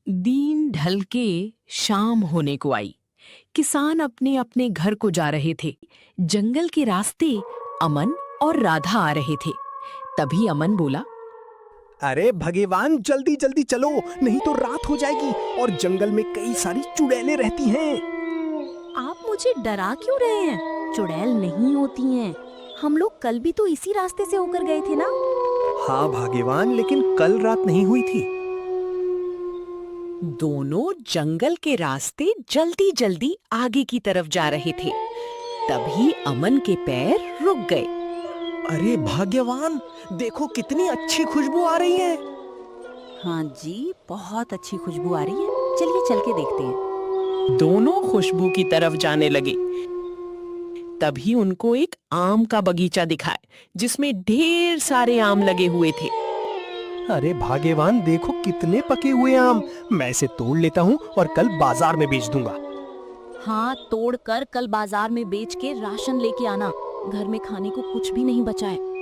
दिन ढल के शाम होने को आई। किसान अपने अपने घर को जा रहे थे। जंगल के रास्ते अमन और राधा आ रहे थे। तभी अमन बोला, अरे भगवान, जल्दी जल्दी चलो, नहीं तो रात हो जाएगी और जंगल में कई सारी चुड़ैलें रहती हैं। आप मुझे डरा क्यों रहे हैं? चुड़ैल नहीं होती हैं। हम लोग कल भी तो इसी रास्ते से होकर गए थे ना। हाँ भगवान, लेकिन कल रात नहीं हुई थी। दोनों जंगल के रास्ते जल्दी जल्दी आगे की तरफ जा रहे थे। तभी अमन के पैर रुक गए। अरे भाग्यवान, देखो कितनी अच्छी खुशबू आ रही है। हाँ जी, बहुत अच्छी खुशबू आ रही है। चलिए चल के देखते हैं। दोनों खुशबू की तरफ जाने लगे। तभी उनको एक आम का बगीचा दिखा जिसमें ढेर सारे आम लगे हुए थे। अरे भाग्यवान, देखो कितने पके हुए आम। मैं इसे तोड़ लेता हूँ और कल बाजार में बेच दूंगा। हाँ, तोड़कर कल बाजार में बेच के राशन लेके आना। घर में खाने को कुछ भी नहीं बचा है।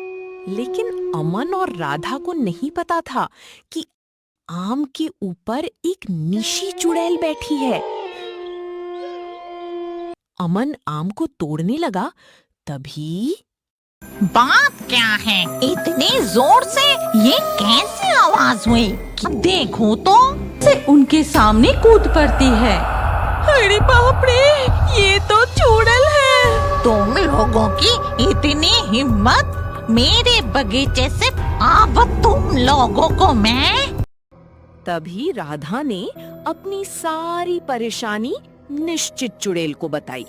लेकिन अमन और राधा को नहीं पता था कि आम के ऊपर एक निशी चुड़ैल बैठी है। अमन आम को तोड़ने लगा। तभी बात क्या है? इतनी जोर से ये कैसी आवाज हुई? देखो तो से उनके सामने कूद पड़ती है। अरे बाप रे, ये तो चुड़ैल है। तुम लोगों की इतनी हिम्मत, मेरे बगीचे से अब तुम लोगों को मैं। तभी राधा ने अपनी सारी परेशानी निश्चित चुड़ैल को बताई।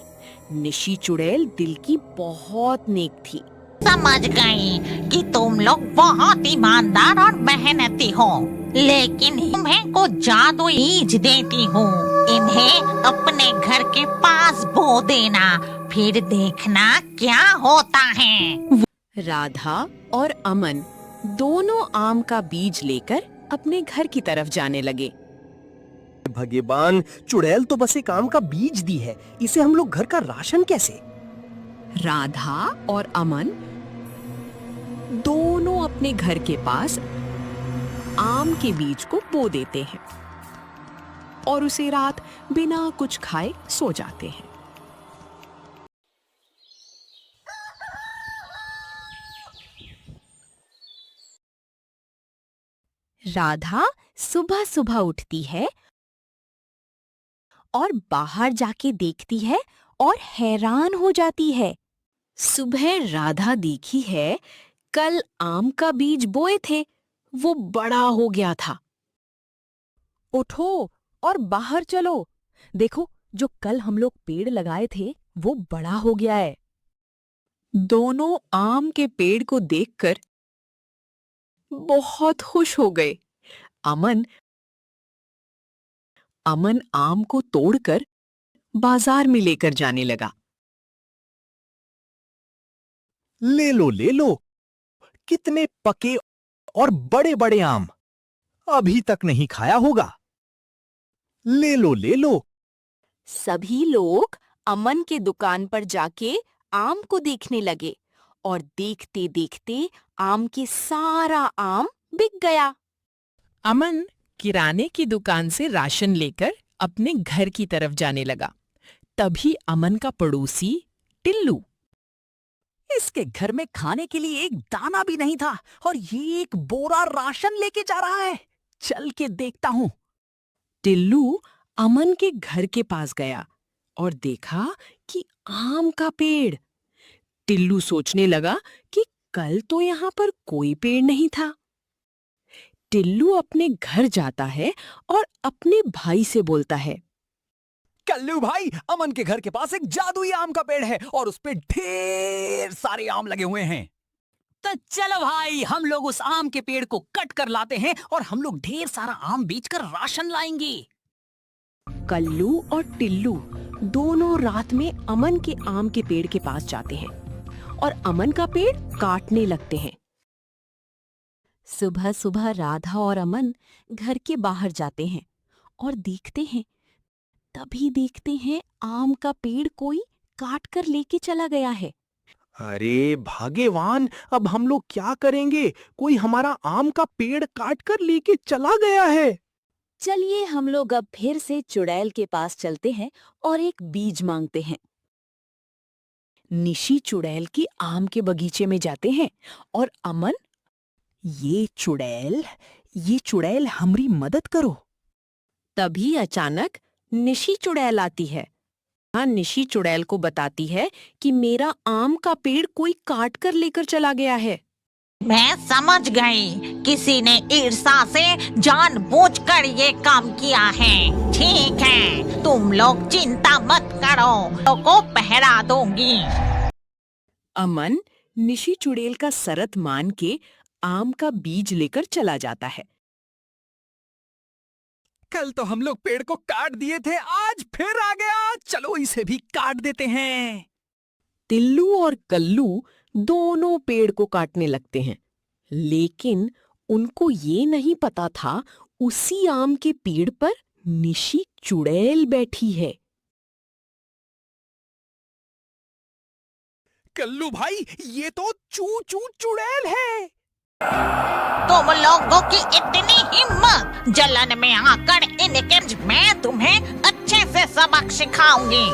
निशी चुड़ैल दिल की बहुत नेक थी। समझ गई कि तुम लोग बहुत ईमानदार और मेहनती हो, लेकिन तुम्हें को जादू बीज देती हूँ। इन्हें अपने घर के पास बो देना, फिर देखना क्या होता है। राधा और अमन दोनों आम का बीज लेकर अपने घर की तरफ जाने लगे। भगवान, चुड़ैल तो बस एक आम का बीज दी है, इसे हम लोग घर का राशन कैसे? राधा और अमन दोनों अपने घर के पास आम के बीज को बो देते हैं और उसे रात बिना कुछ खाए सो जाते हैं। राधा सुबह सुबह उठती है और बाहर जाके देखती है और हैरान हो जाती है। सुबह राधा देखी है, कल आम का बीज बोए थे, वो बड़ा हो गया था। उठो और बाहर चलो। देखो, जो कल हम लोग पेड़ लगाए थे वो बड़ा हो गया है। दोनों आम के पेड़ को देखकर बहुत खुश हो गए। अमन आम को तोड़कर बाजार में लेकर जाने लगा। ले लो ले लो, कितने पके और बड़े बड़े आम, अभी तक नहीं खाया होगा। ले लो ले लो। सभी लोग अमन के दुकान पर जाके आम को देखने लगे और देखते देखते आम के सारा आम बिक गया। अमन किराने की दुकान से राशन लेकर अपने घर की तरफ जाने लगा। तभी अमन का पड़ोसी टिल्लू, इसके घर में खाने के लिए एक दाना भी नहीं था और ये एक बोरा राशन लेके जा रहा है। चल के देखता हूँ। टिल्लू अमन के घर के पास गया और देखा कि आम का पेड़। टिल्लू सोचने लगा कि कल तो यहाँ पर कोई पेड़ नहीं था। टिल्लू अपने घर जाता है और अपने भाई से बोलता है, कल्लू भाई, अमन के घर के पास एक जादुई आम का पेड़ है और उस पे ढेर सारे आम लगे हुए हैं। तो चलो भाई, हम लोग उस आम के पेड़ को कट कर लाते हैं और हम लोग ढेर सारा आम बेचकर राशन लाएंगे। कल्लू और टिल्लू दोनों रात में अमन के आम के पेड़ के पास जाते हैं और अमन का पेड़ काटने लगते हैं। सुबह सुबह राधा और अमन घर के बाहर जाते हैं और देखते हैं। तभी देखते हैं आम का पेड़ कोई काट कर लेके चला गया है। अरे भाग्यवान, अब हम लोग क्या करेंगे? कोई हमारा आम का पेड़ काट कर लेके चला गया है। चलिए हम लोग अब फिर से चुड़ैल के पास चलते हैं और एक बीज मांगते हैं। निशी चुड़ैल के आम के बगीचे में जाते हैं और अमन, ये चुड़ैल हमारी मदद करो। तभी अचानक निशी चुड़ैल आती है। हाँ, निशी चुड़ैल को बताती है कि मेरा आम का पेड़ कोई काट कर लेकर चला गया है। मैं समझ गई, किसी ने ईर्ष्या से जानबूझकर ये काम किया है। ठीक है, तुम लोग चिंता मत करो, लोगों को पहरा दूंगी। अमन निशी चुड़ैल का शर्त मान के आम का बीज लेकर चला जाता है। कल तो हम लोग पेड़ को काट दिए थे, आज फिर आ गया, चलो इसे भी काट देते हैं। टिल्लू और कल्लू दोनों पेड़ को काटने लगते हैं, लेकिन उनको ये नहीं पता था उसी आम के पेड़ पर निशी चुड़ैल बैठी है। कल्लू भाई, ये तो चू चू चुड़ैल है। तुम लोगों की इतनी हिम्मत, जलन में आकर इनके मैं तुम्हें अच्छे से सबक सिखाऊंगी।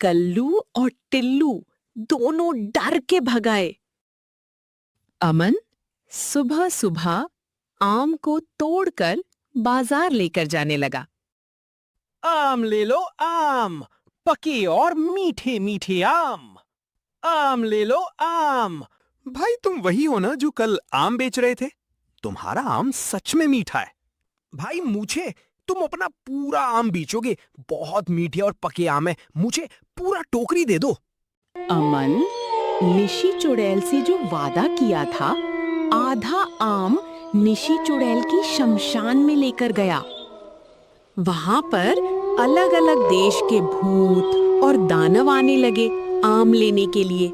कल्लू और टिल्लू दोनों डर के भगाए। अमन सुबह सुबह आम को तोड़कर बाजार लेकर जाने लगा। आम ले लो आम, पके और मीठे मीठे आम। आम ले लो आम। भाई, तुम वही हो ना जो कल आम बेच रहे थे? तुम्हारा आम सच में मीठा है। भाई, मुझे तुम अपना पूरा आम बेचोगे? बहुत मीठे और पके आम है, मुझे पूरा टोकरी दे दो। अमन निशी चुड़ैल से जो वादा किया था, आधा आम निशी चुड़ैल की शमशान में लेकर गया। वहां पर अलग अलग देश के भूत और दानव आने लगे आम लेने के लिए।